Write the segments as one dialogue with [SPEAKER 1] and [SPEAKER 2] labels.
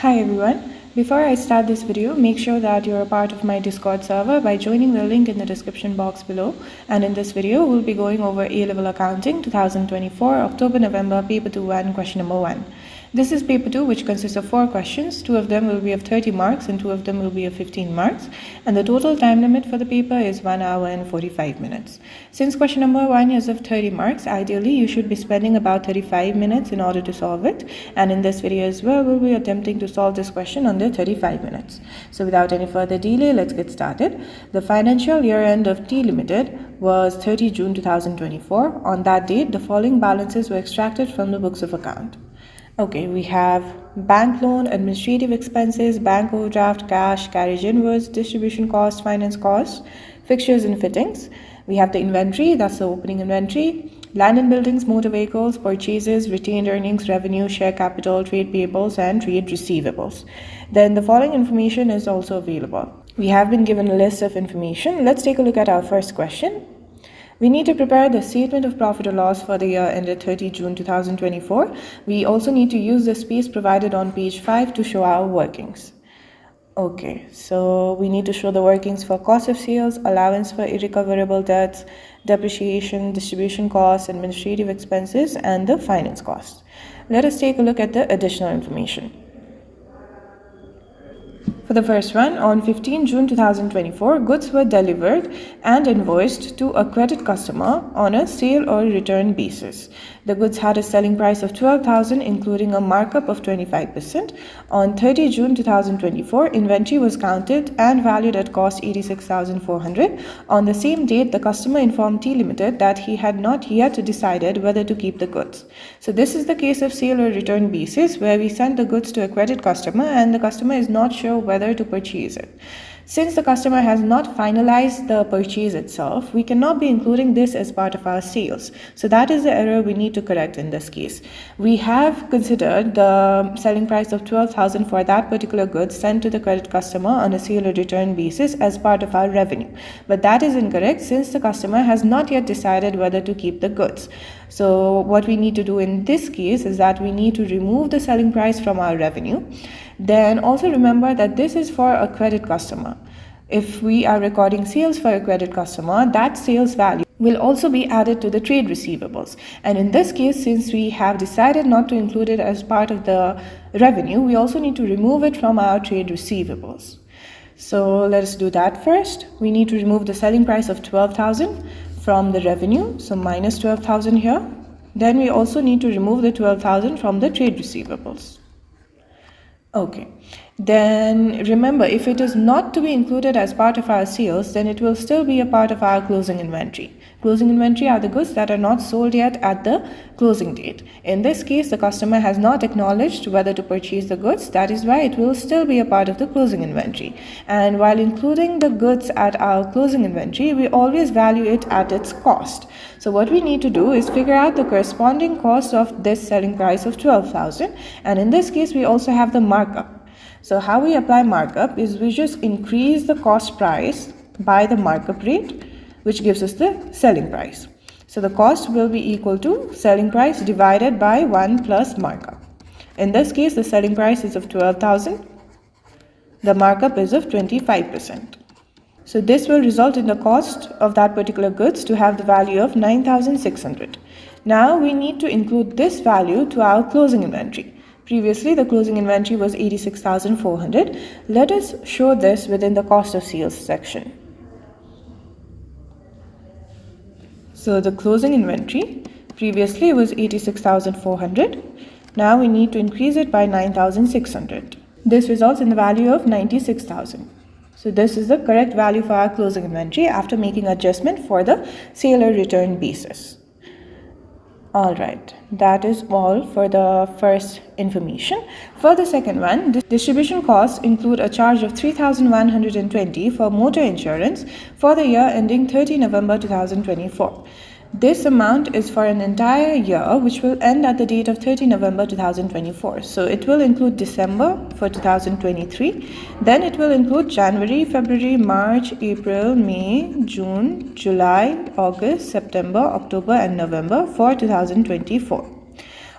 [SPEAKER 1] Hi everyone. Before I start this video, make sure that you're a part of my Discord server by joining the link in the description box below. And in this video, we'll be going over A-Level Accounting 2024 October-November Paper 2 and question number 1. This is paper 2, which consists of 4 questions. 2 of them will be of 30 marks and 2 of them will be of 15 marks. And the total time limit for the paper is 1 hour and 45 minutes. Since question number 1 is of 30 marks, ideally you should be spending about 35 minutes in order to solve it. And in this video as well, we'll be attempting to solve this question under 35 minutes. So without any further delay, let's get started. The financial year end of T Limited was 30 June 2024. On that date, the following balances were extracted from the books of account. Okay, we have bank loan, administrative expenses, bank overdraft, cash, carriage inwards, distribution costs, finance costs, fixtures and fittings. We have the inventory, that's the opening inventory, land and buildings, motor vehicles, purchases, retained earnings, revenue, share capital, trade payables, and trade receivables. Then the following information is also available. We have been given a list of information. Let's take a look at our first question. We need to prepare the statement of profit or loss for the year ended 30 June 2024. We also need to use the space provided on page 5 to show our workings. Okay, so we need to show the workings for cost of sales, allowance for irrecoverable debts, depreciation, distribution costs, administrative expenses, and the finance costs. Let us take a look at the additional information. For the first one, on 15 June 2024, goods were delivered and invoiced to a credit customer on a sale or return basis. The goods had a selling price of 12,000, including a markup of 25%. On 30 June 2024, inventory was counted and valued at cost 86,400. On the same date, the customer informed T Limited that he had not yet decided whether to keep the goods. So this is the case of sale or return basis, where we send the goods to a credit customer and the customer is not sure whether to purchase it. Since the customer has not finalized the purchase itself, we cannot be including this as part of our sales. So that is the error we need to correct in this case. We have considered the selling price of 12,000 for that particular good sent to the credit customer on a sale or return basis as part of our revenue. But that is incorrect since the customer has not yet decided whether to keep the goods. So what we need to do in this case is that we need to remove the selling price from our revenue. Then also remember that this is for a credit customer. If we are recording sales for a credit customer, that sales value will also be added to the trade receivables. And in this case, since we have decided not to include it as part of the revenue, we also need to remove it from our trade receivables. So let us do that first. We need to remove the selling price of 12,000 from the revenue, so minus 12,000 here. Then we also need to remove the 12,000 from the trade receivables. Okay, then remember, if it is not to be included as part of our sales, then it will still be a part of our closing inventory. Closing inventory are the goods that are not sold yet at the closing date. In this case, the customer has not acknowledged whether to purchase the goods. That is why it will still be a part of the closing inventory. And while including the goods at our closing inventory, we always value it at its cost. So what we need to do is figure out the corresponding cost of this selling price of 12,000. And in this case, we also have the markup. So how we apply markup is we just increase the cost price by the markup rate, which gives us the selling price. So the cost will be equal to selling price divided by 1 plus markup. In this case, the selling price is of 12,000. The markup is of 25%. So this will result in the cost of that particular goods to have the value of 9,600. Now we need to include this value to our closing inventory. Previously, the closing inventory was 86,400. Let us show this within the cost of sales section. So the closing inventory previously was 86,400. Now we need to increase it by 9,600. This results in the value of 96,000. So this is the correct value for our closing inventory after making adjustment for the sale or return basis. Alright, that is all for the first information. For the second one, distribution costs include a charge of 3,120 for motor insurance for the year ending 30 November 2024. This amount is for an entire year which will end at the date of 30 November 2024. So it will include December for 2023. Then it will include January, February, March, April, May, June, July, August, September, October and November for 2024.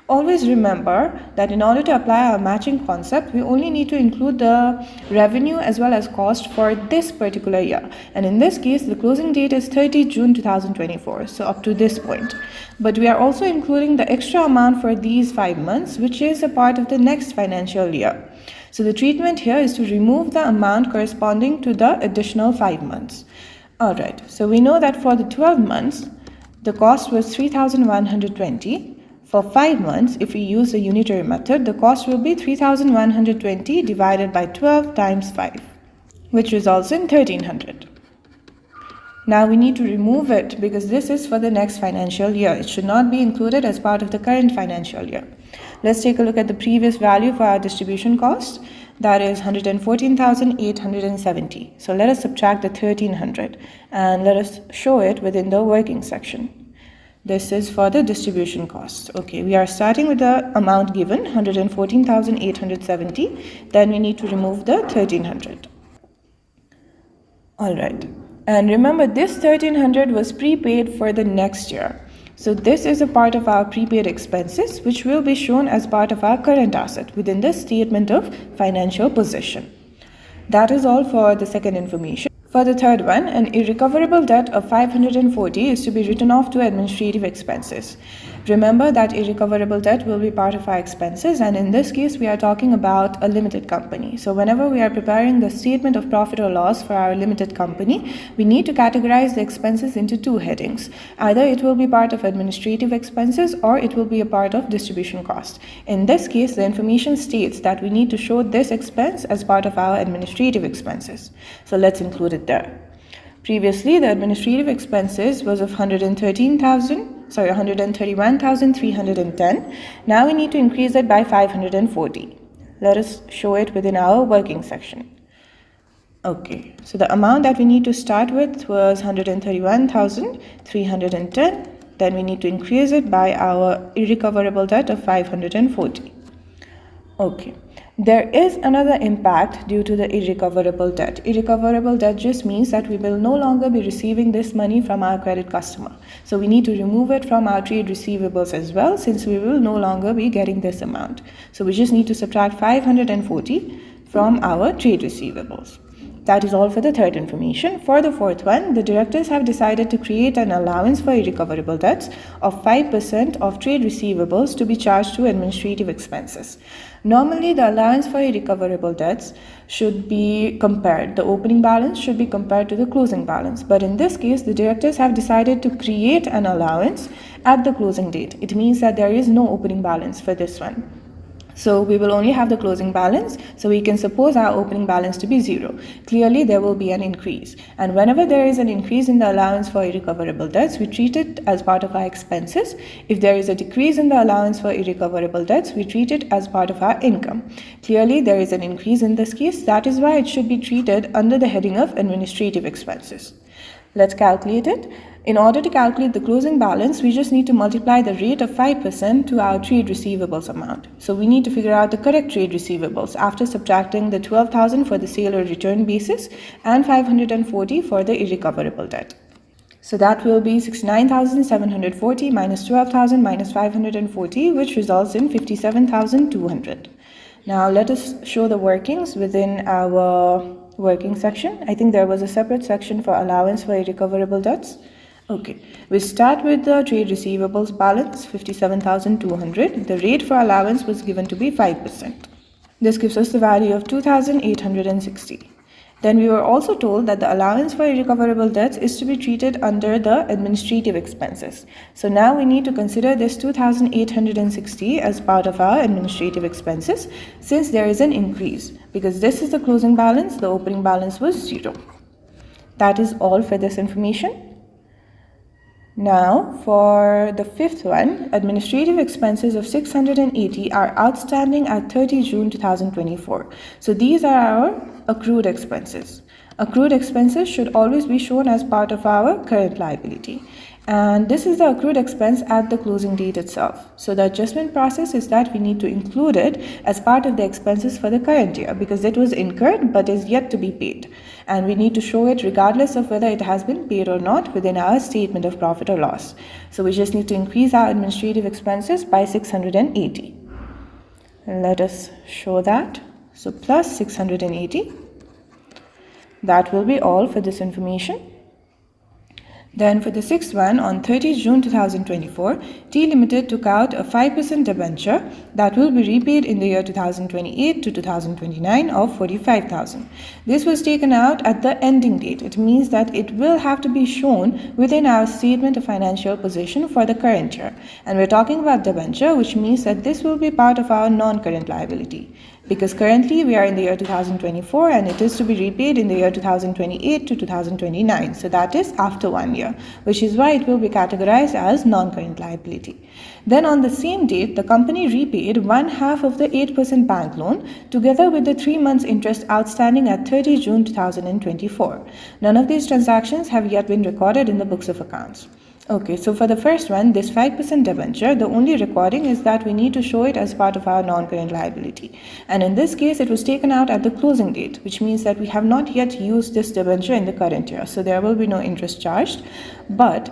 [SPEAKER 1] Always remember that in order to apply our matching concept, we only need to include the revenue as well as cost for this particular year. And in this case, the closing date is 30 June 2024, so up to this point. But we are also including the extra amount for these 5 months, which is a part of the next financial year. So the treatment here is to remove the amount corresponding to the additional 5 months. Alright, so we know that for the 12 months, the cost was 3,120. For 5 months, if we use the unitary method, the cost will be 3,120 divided by 12 times 5, which results in 1,300. Now we need to remove it because this is for the next financial year. It should not be included as part of the current financial year. Let's take a look at the previous value for our distribution cost. That is 114,870. So let us subtract the 1,300 and let us show it within the working section. This is for the distribution costs. Okay, we are starting with the amount given, 114,870. Then we need to remove the 1,300. All right. And remember, this 1,300 was prepaid for the next year. So this is a part of our prepaid expenses, which will be shown as part of our current asset within the statement of financial position. That is all for the second information. For the third one, an irrecoverable debt of 540 is to be written off to administrative expenses. Remember that irrecoverable debt will be part of our expenses, and in this case we are talking about a limited company. So whenever we are preparing the statement of profit or loss for our limited company, we need to categorize the expenses into two headings. Either it will be part of administrative expenses or it will be a part of distribution cost. In this case, the information states that we need to show this expense as part of our administrative expenses. So let's include it there. Previously, the administrative expenses was of 131,310. Now we need to increase it by 540. Let us show it within our working section. Okay, so the amount that we need to start with was 131,310. Then we need to increase it by our irrecoverable debt of 540. Okay. There is another impact due to the irrecoverable debt. Irrecoverable debt just means that we will no longer be receiving this money from our credit customer. So we need to remove it from our trade receivables as well, since we will no longer be getting this amount. So we just need to subtract 540 from our trade receivables. That is all for the third information. For the fourth one, the directors have decided to create an allowance for irrecoverable debts of 5% of trade receivables to be charged to administrative expenses. Normally, the allowance for irrecoverable debts should be compared. The opening balance should be compared to the closing balance. But in this case, the directors have decided to create an allowance at the closing date. It means that there is no opening balance for this one. So we will only have the closing balance, so we can suppose our opening balance to be 0. Clearly, there will be an increase. And whenever there is an increase in the allowance for irrecoverable debts, we treat it as part of our expenses. If there is a decrease in the allowance for irrecoverable debts, we treat it as part of our income. Clearly, there is an increase in this case. That is why it should be treated under the heading of administrative expenses. Let's calculate it. In order to calculate the closing balance, we just need to multiply the rate of 5% to our trade receivables amount. So we need to figure out the correct trade receivables after subtracting the 12,000 for the sale or return basis and 540 for the irrecoverable debt. So that will be 69,740 minus 12,000 minus 540, which results in 57,200. Now let us show the workings within our working section. I think there was a separate section for allowance for irrecoverable debts. Okay, we start with the trade receivables balance, 57,200. The rate for allowance was given to be 5%. This gives us the value of 2,860. Then we were also told that the allowance for irrecoverable debts is to be treated under the administrative expenses. So now we need to consider this 2,860 as part of our administrative expenses, since there is an increase. Because this is the closing balance, the opening balance was 0. That is all for this information. Now, for the fifth one, administrative expenses of 680 are outstanding at 30 June 2024. So these are our accrued expenses. Accrued expenses should always be shown as part of our current liability. And this is the accrued expense at the closing date itself. So the adjustment process is that we need to include it as part of the expenses for the current year because it was incurred but is yet to be paid. And we need to show it regardless of whether it has been paid or not within our statement of profit or loss. So we just need to increase our administrative expenses by 680. Let us show that. So plus 680. That will be all for this information. Then for the sixth one, on 30 June 2024, T Limited took out a 5% debenture that will be repaid in the year 2028 to 2029 of 45,000. This was taken out at the ending date. It means that it will have to be shown within our statement of financial position for the current year. And we're talking about debenture, which means that this will be part of our non-current liability. Because currently we are in the year 2024 and it is to be repaid in the year 2028 to 2029. So that is after 1 year, which is why it will be categorized as non-current liability. Then on the same date, the company repaid 1/2 of the 8% bank loan together with the 3 months interest outstanding at 30 June 2024. None of these transactions have yet been recorded in the books of accounts. Okay, so for the first one, this 5% debenture, the only recording is that we need to show it as part of our non-current liability. And in this case, it was taken out at the closing date, which means that we have not yet used this debenture in the current year. So there will be no interest charged. But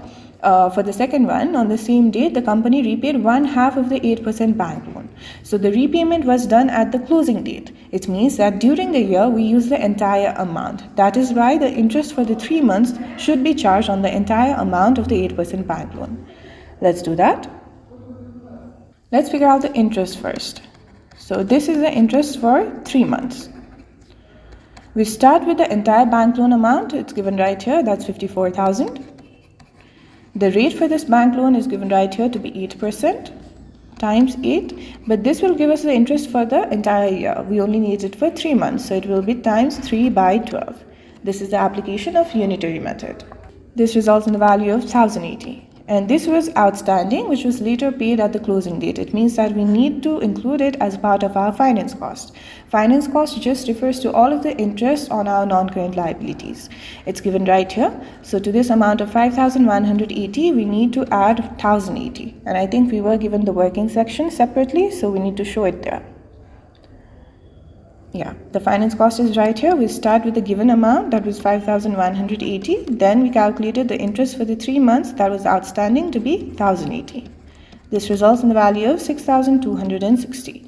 [SPEAKER 1] for the second one, on the same date, the company repaid 1/2 of the 8% bank loan. So the repayment was done at the closing date. It means that during the year, we use the entire amount. That is why the interest for the 3 months should be charged on the entire amount of the 8% bank loan. Let's do that. Let's figure out the interest first. So this is the interest for 3 months. We start with the entire bank loan amount. It's given right here. That's 54,000. The rate for this bank loan is given right here to be 8% times 8, but this will give us the interest for the entire year. We only need it for 3 months, so it will be times 3 by 12. This is the application of unitary method. This results in the value of 1080. And this was outstanding, which was later paid at the closing date. It means that we need to include it as part of our finance cost. Finance cost just refers to all of the interest on our non-current liabilities. It's given right here. So to this amount of 5,180, we need to add 1080. And I think we were given the working section separately, so we need to show it there. Yeah, the finance cost is right here. We start with the given amount, that was 5,180. Then we calculated the interest for the 3 months that was outstanding to be 1,080. This results in the value of 6,260.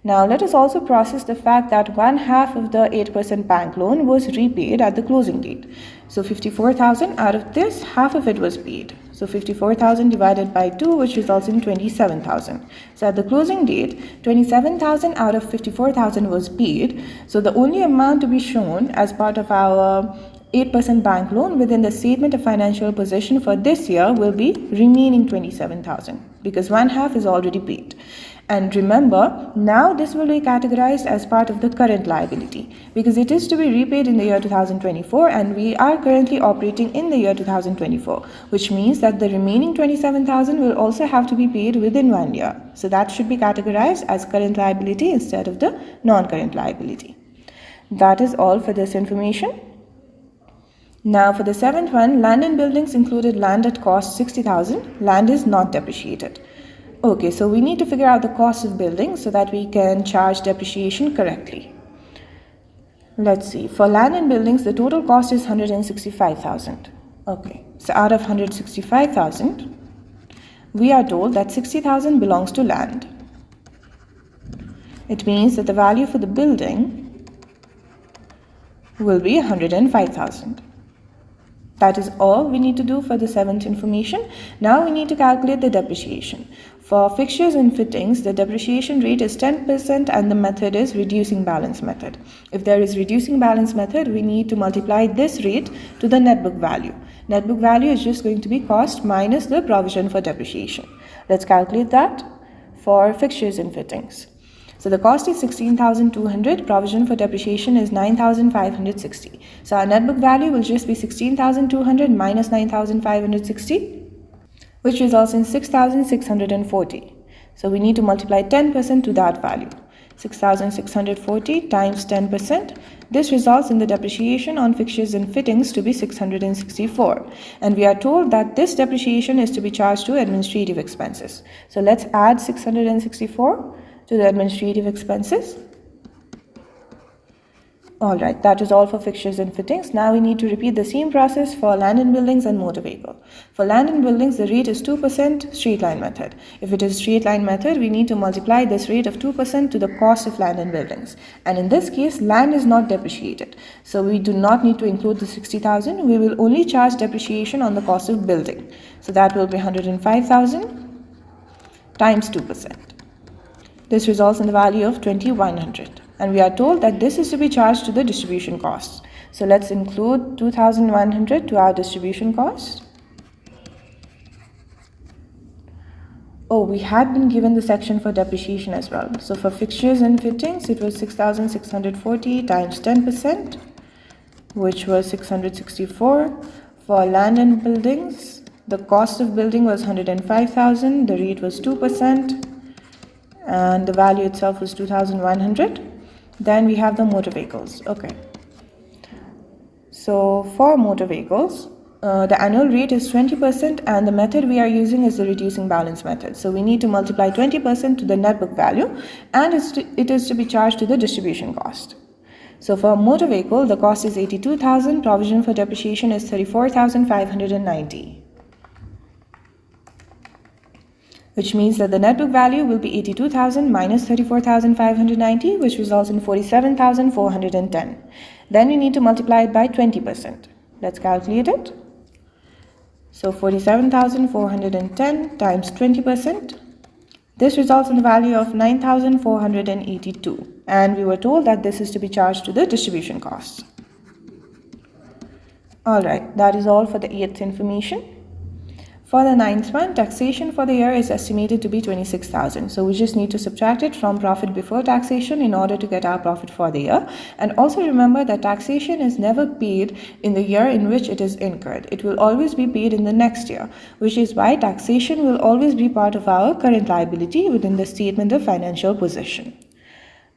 [SPEAKER 1] Now let us also process the fact that 1/2 of the 8% bank loan was repaid at the closing date. So 54,000 out of this, half of it was paid. So 54,000 divided by 2, which results in 27,000. So at the closing date, 27,000 out of 54,000 was paid. So the only amount to be shown as part of our 8% bank loan within the statement of financial position for this year will be remaining 27,000 because 1/2 is already paid. And remember, now this will be categorized as part of the current liability because it is to be repaid in the year 2024 and we are currently operating in the year 2024, which means that the remaining 27,000 will also have to be paid within 1 year. So that should be categorized as current liability instead of the non-current liability. That is all for this information. Now for the seventh one, land and buildings included land at cost 60,000. Land is not depreciated. Okay, so we need to figure out the cost of building so that we can charge depreciation correctly. Let's see. For land and buildings, the total cost is 165,000. Okay, so out of 165,000, we are told that 60,000 belongs to land. It means that the value for the building will be 105,000. That is all we need to do for the seventh information. Now we need to calculate the depreciation. For fixtures and fittings, the depreciation rate is 10% and the method is reducing balance method. If there is reducing balance method, we need to multiply this rate to the net book value. Net book value is just going to be cost minus the provision for depreciation. Let's calculate that for fixtures and fittings. So the cost is 16,200, provision for depreciation is 9,560. So our net book value will just be 16,200 minus 9,560, which results in 6,640. So we need to multiply 10% to that value. 6,640 times 10%. This results in the depreciation on fixtures and fittings to be 664. And we are told that this depreciation is to be charged to administrative expenses. So let's add 664 to the administrative expenses. Alright, that is all for fixtures and fittings. Now we need to repeat the same process for land and buildings and motor vehicle. For land and buildings, the rate is 2% straight line method. If it is straight line method, we need to multiply this rate of 2% to the cost of land and buildings. And in this case, land is not depreciated. So we do not need to include the 60,000. We will only charge depreciation on the cost of building. So that will be 105,000 times 2%. This results in the value of 2,100. And we are told that this is to be charged to the distribution costs. So let's include 2,100 to our distribution cost. Oh, we had been given the section for depreciation as well. So for fixtures and fittings, it was 6,640 times 10%, which was 664. For land and buildings, the cost of building was 105,000. The rate was 2%. And the value itself was 2,100. Then we have the motor vehicles. Okay. So for motor vehicles, the annual rate is 20% and the method we are using is the reducing balance method. So we need to multiply 20% to the net book value and it is to be charged to the distribution cost. So for a motor vehicle, the cost is 82,000. Provision for depreciation is 34,590. Which means that the net book value will be 82,000 minus 34,590, which results in 47,410. Then we need to multiply it by 20%. Let's calculate it. So 47,410 times 20%. This results in the value of 9,482. And we were told that this is to be charged to the distribution costs. Alright, that is all for the 8th information. For the 9th one, taxation for the year is estimated to be 26,000. So we just need to subtract it from profit before taxation in order to get our profit for the year. And also remember that taxation is never paid in the year in which it is incurred. It will always be paid in the next year, which is why taxation will always be part of our current liability within the statement of financial position.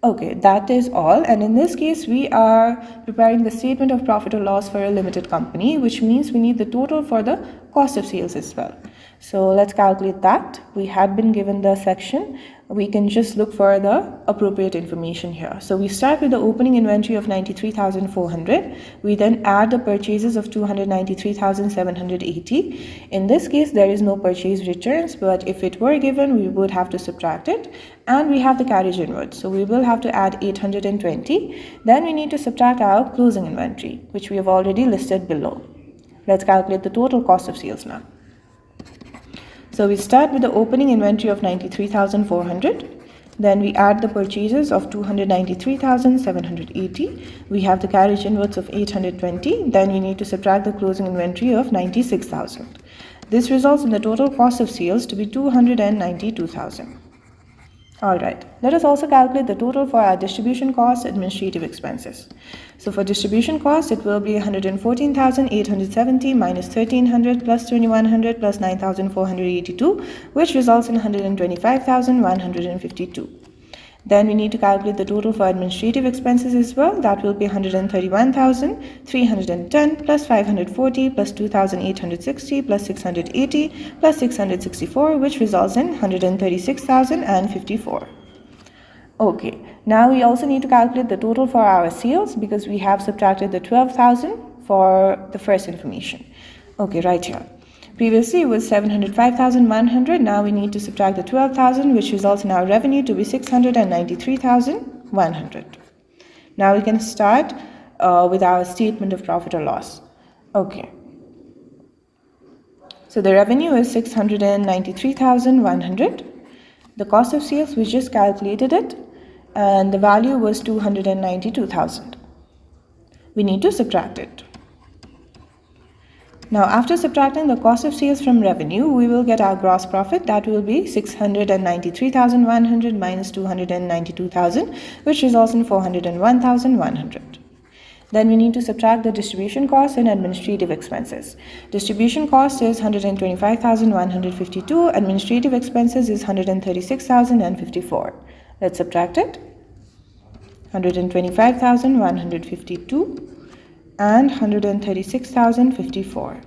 [SPEAKER 1] Okay, that is all. And in this case, we are preparing the statement of profit or loss for a limited company, which means we need the total for the cost of sales as well. So let's calculate that. We had been given the section. We can just look for the appropriate information here. So we start with the opening inventory of 93,400. We then add the purchases of 293,780. In this case, there is no purchase returns, but if it were given, we would have to subtract it. And we have the carriage inward. So we will have to add 820. Then we need to subtract our closing inventory, which we have already listed below. Let's calculate the total cost of sales now. So we start with the opening inventory of 93,400. Then we add the purchases of 293,780. We have the carriage inwards of 820. Then we need to subtract the closing inventory of 96,000. This results in the total cost of sales to be 292,000. Alright, let us also calculate the total for our distribution costs, administrative expenses. So for distribution costs, it will be 114,870 minus 1,300 plus 2,100 plus 9,482, which results in 125,152. Then we need to calculate the total for administrative expenses as well. That will be 131,310 plus 540 plus 2,860 plus 680 plus 664, which results in 136,054. Okay, now we also need to calculate the total for our sales because we have subtracted the 12,000 for the first information. Okay, right here. Previously it was 705,100. Now we need to subtract the 12,000, which results in our revenue to be 693,100. Now we can start with our statement of profit or loss. Okay. So the revenue is 693,100. The cost of sales, we just calculated it, and the value was 292,000. We need to subtract it. Now, after subtracting the cost of sales from revenue, we will get our gross profit. That will be 693,100 minus 292,000, which results in 401,100. Then we need to subtract the distribution costs and administrative expenses. Distribution cost is 125,152. Administrative expenses is 136,054. Let's subtract it. 125,152, and 136,054.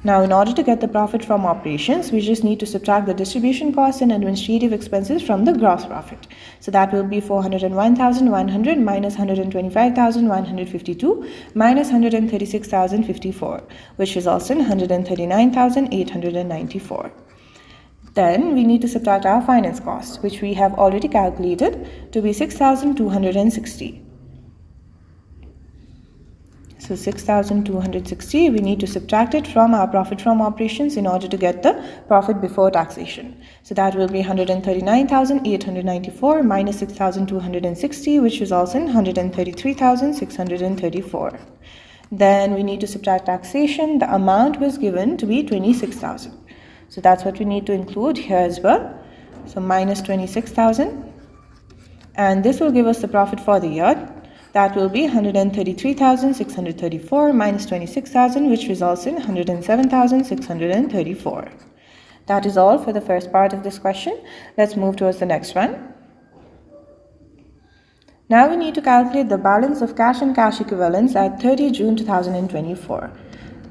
[SPEAKER 1] Now, in order to get the profit from operations, we just need to subtract the distribution costs and administrative expenses from the gross profit. So that will be 401,100 minus 125,152 minus 136,054, which results in 139,894. Then we need to subtract our finance costs, which we have already calculated to be 6,260. So 6,260, we need to subtract it from our profit from operations in order to get the profit before taxation. So that will be 139,894 minus 6,260, which results in 133,634. Then we need to subtract taxation. The amount was given to be 26,000. So that's what we need to include here as well. So minus 26,000. And this will give us the profit for the year. That will be 133,634 minus 26,000, which results in 107,634. That is all for the first part of this question. Let's move towards the next one. Now we need to calculate the balance of cash and cash equivalents at 30 June 2024.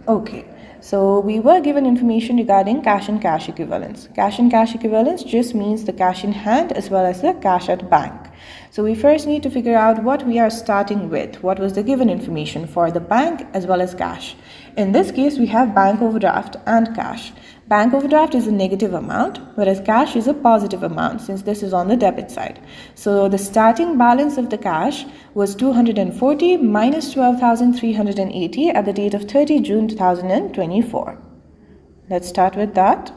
[SPEAKER 1] Okay. So we were given information regarding cash and cash equivalents. Cash and cash equivalents just means the cash in hand as well as the cash at bank. So we first need to figure out what we are starting with. What was the given information for the bank as well as cash? In this case, we have bank overdraft and cash. Bank overdraft is a negative amount, whereas cash is a positive amount since this is on the debit side. So the starting balance of the cash was 240 minus 12,380 at the date of 30 June 2024. Let's start with that.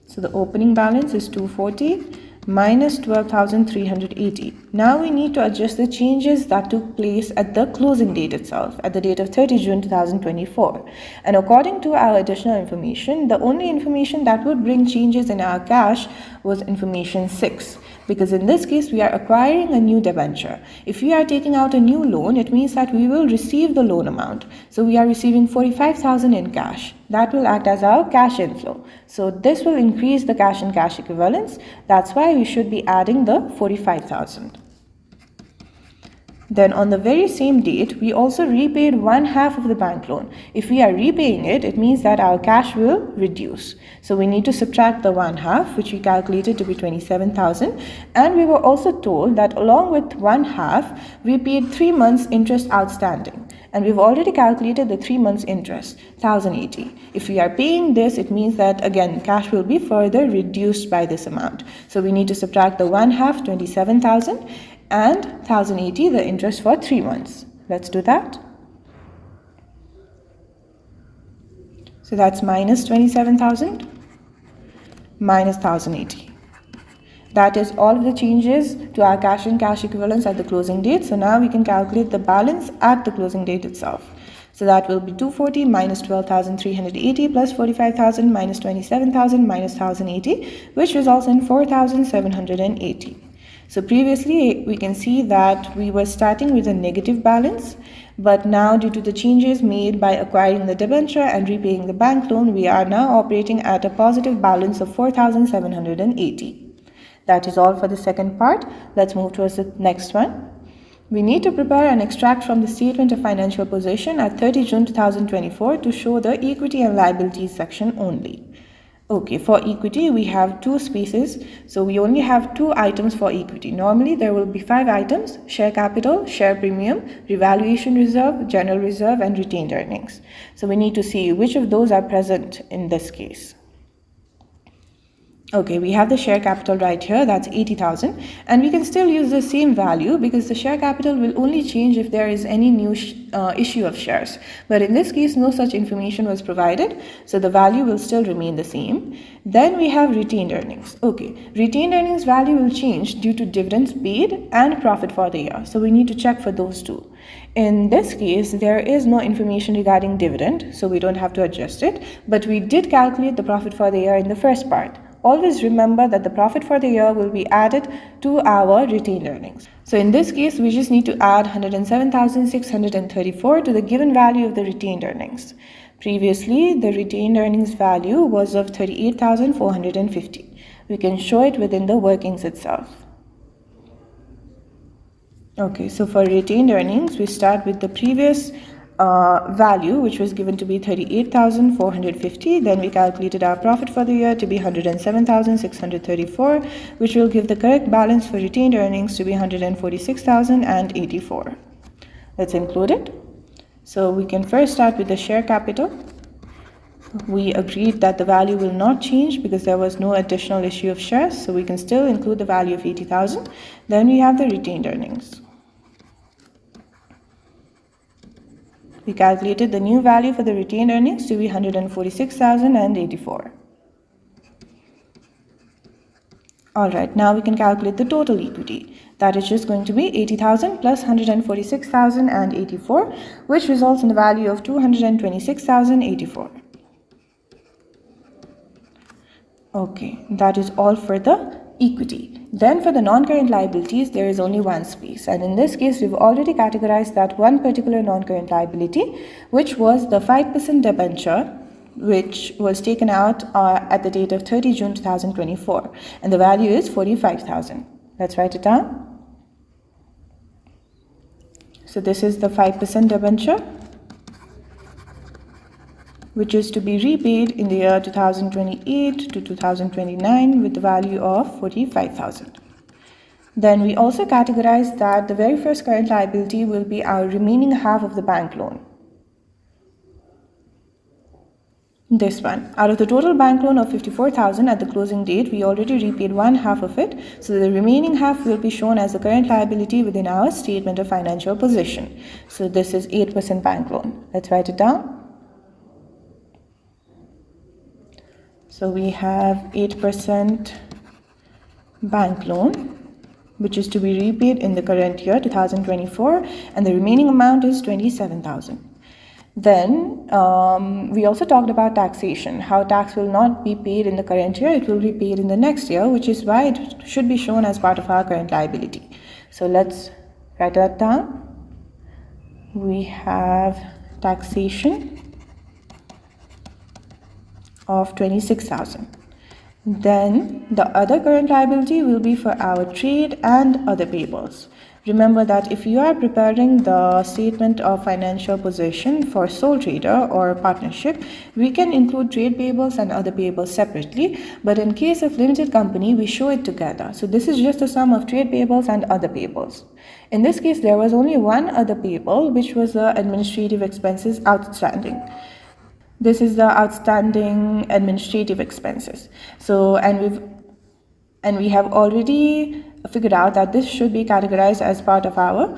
[SPEAKER 1] So the opening balance is 240 minus 12,380. Now we need to adjust the changes that took place at the closing date itself, at the date of 30 June 2024. And according to our additional information, the only information that would bring changes in our cash was information 6. Because in this case, we are acquiring a new debenture. If we are taking out a new loan, it means that we will receive the loan amount. So we are receiving 45,000 in cash. That will act as our cash inflow. So this will increase the cash and cash equivalents. That's why we should be adding the 45,000. Then on the very same date, we also repaid 1/2 of the bank loan. If we are repaying it, it means that our cash will reduce. So we need to subtract the 1/2, which we calculated to be 27,000. And we were also told that along with 1/2, we paid 3 months interest outstanding. And we've already calculated the 3 months interest, 1,080. If we are paying this, it means that again, cash will be further reduced by this amount. So we need to subtract the 1/2, 27,000, and 1,080, the interest for 3 months. Let's do that. So that's minus 27,000 minus 1,080. That is all of the changes to our cash and cash equivalents at the closing date. So now we can calculate the balance at the closing date itself. So that will be 240 minus 12,380 plus 45,000 minus 27,000 minus 1,080, which results in 4,780. So previously we can see that we were starting with a negative balance, but now due to the changes made by acquiring the debenture and repaying the bank loan, we are now operating at a positive balance of 4,780. That is all for the second part. Let's move towards the next one. We need to prepare and extract from the statement of financial position at 30 June 2024 to show the equity and liabilities section only. Okay, for equity, we have 2 spaces. So we only have 2 items for equity. Normally, there will be 5 items: share capital, share premium, revaluation reserve, general reserve, and retained earnings. So we need to see which of those are present in this case. Okay, we have the share capital right here, that's 80,000, and we can still use the same value because the share capital will only change if there is any new issue of shares. But in this case, no such information was provided, so the value will still remain the same. Then we have retained earnings. Okay, retained earnings value will change due to dividends paid and profit for the year, so we need to check for those two. In this case, there is no information regarding dividend, so we don't have to adjust it, but we did calculate the profit for the year in the first part. Always remember that the profit for the year will be added to our retained earnings. So in this case, we just need to add 107,634 to the given value of the retained earnings. Previously, the retained earnings value was of 38,450. We can show it within the workings itself. Okay, so for retained earnings, we start with the previous value, which was given to be 38,450. Then we calculated our profit for the year to be 107,634, which will give the correct balance for retained earnings to be 146,084. Let's include it. So we can first start with the share capital. We agreed that the value will not change because there was no additional issue of shares, so we can still include the value of 80,000. Then we have the retained earnings. We calculated the new value for the retained earnings to be 146,084. Alright, now we can calculate the total equity. That is just going to be 80,000 plus 146,084, which results in the value of 226,084. Okay, that is all for the equity. Then for the non-current liabilities, there is only one space, and in this case we've already categorized that one particular non-current liability, which was the 5% debenture, which was taken out at the date of 30 June 2024, and the value is 45,000. Let's write it down. So this is the 5% debenture, which is to be repaid in the year 2028 to 2029 with the value of 45,000. Then we also categorize that the very first current liability will be our remaining half of the bank loan. This one. Out of the total bank loan of 54,000 at the closing date, we already repaid one half of it, so the remaining half will be shown as the current liability within our statement of financial position. So this is 8% bank loan. Let's write it down. So we have 8% bank loan, which is to be repaid in the current year 2024, and the remaining amount is 27,000. Then we also talked about taxation, how tax will not be paid in the current year, it will be paid in the next year, which is why it should be shown as part of our current liability. So let's write that down. We have taxation of 26,000. Then the other current liability will be for our trade and other payables. Remember that if you are preparing the statement of financial position for sole trader or partnership, we can include trade payables and other payables separately, but in case of limited company, we show it together. So this is just the sum of trade payables and other payables. In this case, there was only one other payable, which was the administrative expenses outstanding. This is the outstanding administrative expenses. So, and we have already figured out that this should be categorized as part of our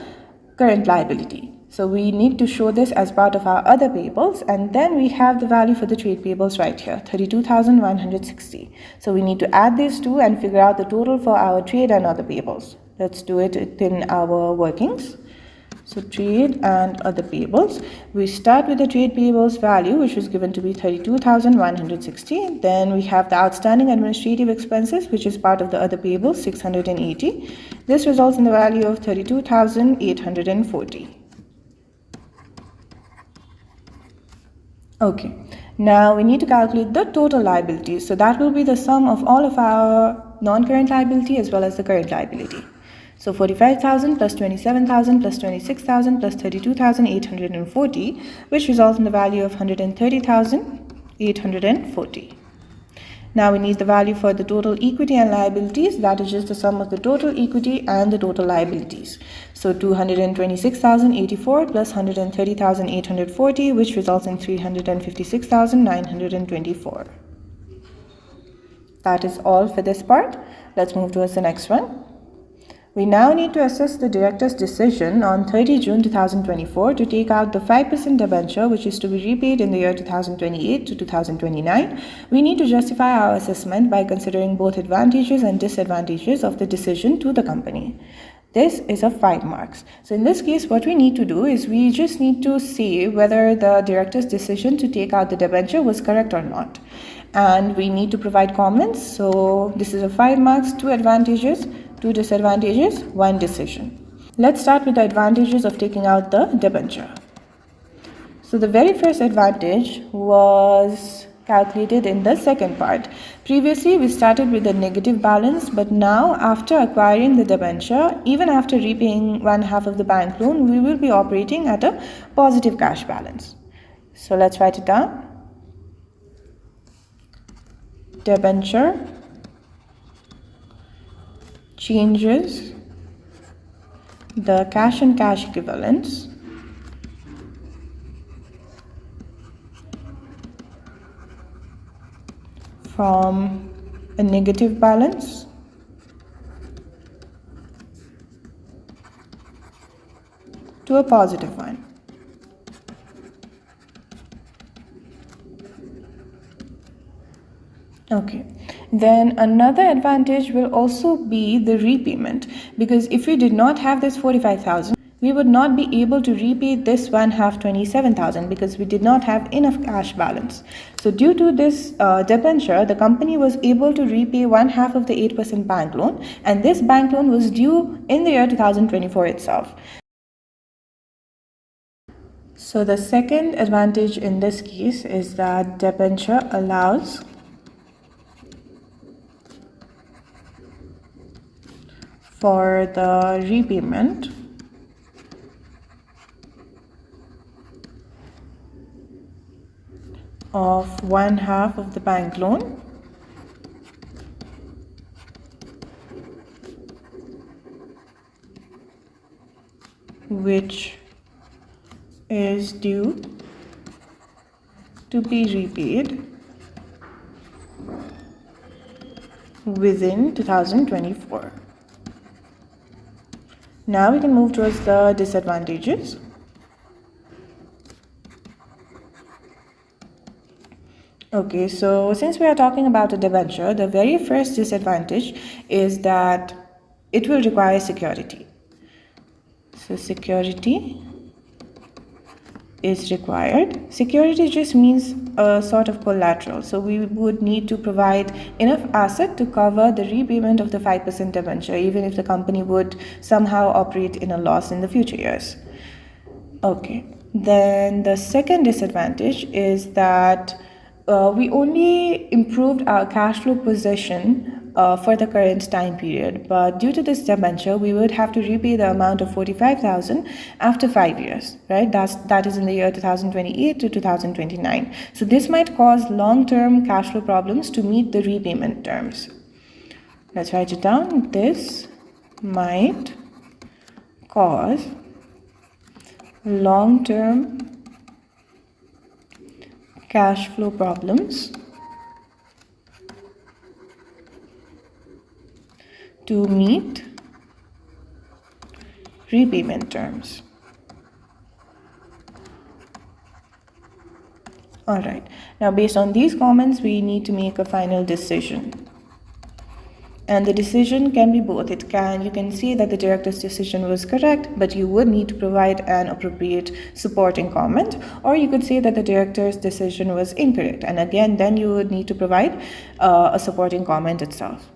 [SPEAKER 1] current liability. So we need to show this as part of our other payables, and then we have the value for the trade payables right here, 32,160. So we need to add these two and figure out the total for our trade and other payables. Let's do it in our workings. So trade and other payables. We start with the trade payables value, which was given to be 32,160. Then we have the outstanding administrative expenses, which is part of the other payables, 680. This results in the value of 32,840. Okay, now we need to calculate the total liabilities. So that will be the sum of all of our non-current liability as well as the current liability. So 45,000 plus 27,000 plus 26,000 plus 32,840, which results in the value of 130,840. Now we need the value for the total equity and liabilities. That is just the sum of the total equity and the total liabilities. So 226,084 plus 130,840, which results in 356,924. That is all for this part. Let's move towards the next one. We now need to assess the director's decision on 30 June 2024 to take out the 5% debenture, which is to be repaid in the year 2028 to 2029. We need to justify our assessment by considering both advantages and disadvantages of the decision to the company. This is of 5 marks. So in this case, what we need to do is we just need to see whether the director's decision to take out the debenture was correct or not. And we need to provide comments. So this is of 5 marks, 2 advantages, 2 disadvantages, 1 decision. Let's start with the advantages of taking out the debenture. So the very first advantage was calculated in the second part. Previously, we started with a negative balance, but now after acquiring the debenture, even after repaying one half of the bank loan, we will be operating at a positive cash balance. So let's write it down. Debenture changes the cash and cash equivalents from a negative balance to a positive one. Okay, then another advantage will also be the repayment, because if we did not have this 45,000, we would not be able to repay this one half 27,000 because we did not have enough cash balance. So due to this debenture, the company was able to repay one half of the 8% bank loan, and this bank loan was due in the year 2024 itself. So the second advantage in this case is that debenture allows for the repayment of one half of the bank loan which is due to be repaid within 2024. Now we can move towards the disadvantages. Okay, so since we are talking about a debenture, the very first disadvantage is that it will require security. So security is required. Security just means a sort of collateral. So we would need to provide enough asset to cover the repayment of the 5% debenture, even if the company would somehow operate in a loss in the future years. Okay, then the second disadvantage is that we only improved our cash flow position for the current time period, but due to this debenture, we would have to repay the amount of 45,000 after 5 years, right? That is in the year 2028 to 2029. So this might cause long-term cash flow problems to meet the repayment terms. Let's write it down. This might cause long-term cash flow problems to meet repayment terms. All right. Now, based on these comments, we need to make a final decision. And the decision can be both. You can say that the director's decision was correct, but you would need to provide an appropriate supporting comment, or you could say that the director's decision was incorrect, and again, then you would need to provide a supporting comment itself.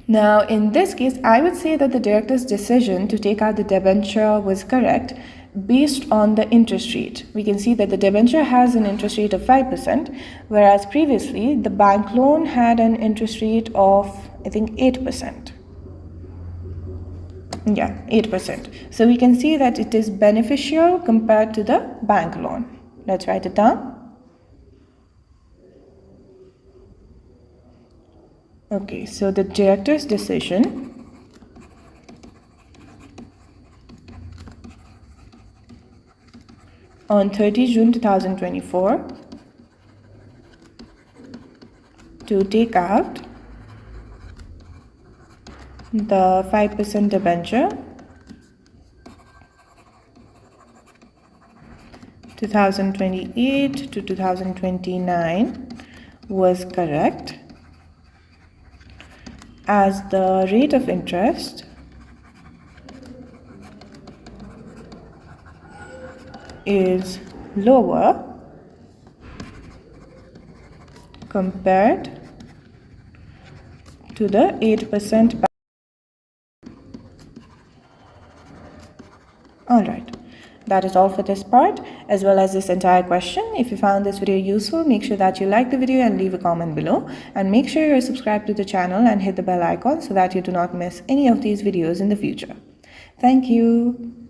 [SPEAKER 1] Now, in this case, I would say that the director's decision to take out the debenture was correct based on the interest rate. We can see that the debenture has an interest rate of 5%, whereas previously the bank loan had an interest rate of, I think, 8%. Yeah, 8%. So we can see that it is beneficial compared to the bank loan. Let's write it down. Okay, so the director's decision on 30 June 2024 to take out the 5% debenture 2028 to 2029 was correct, as the rate of interest is lower compared to the 8%. All right. That is all for this part, as well as this entire question. If you found this video useful, make sure that you like the video and leave a comment below. And make sure you're subscribed to the channel and hit the bell icon so that you do not miss any of these videos in the future. Thank you.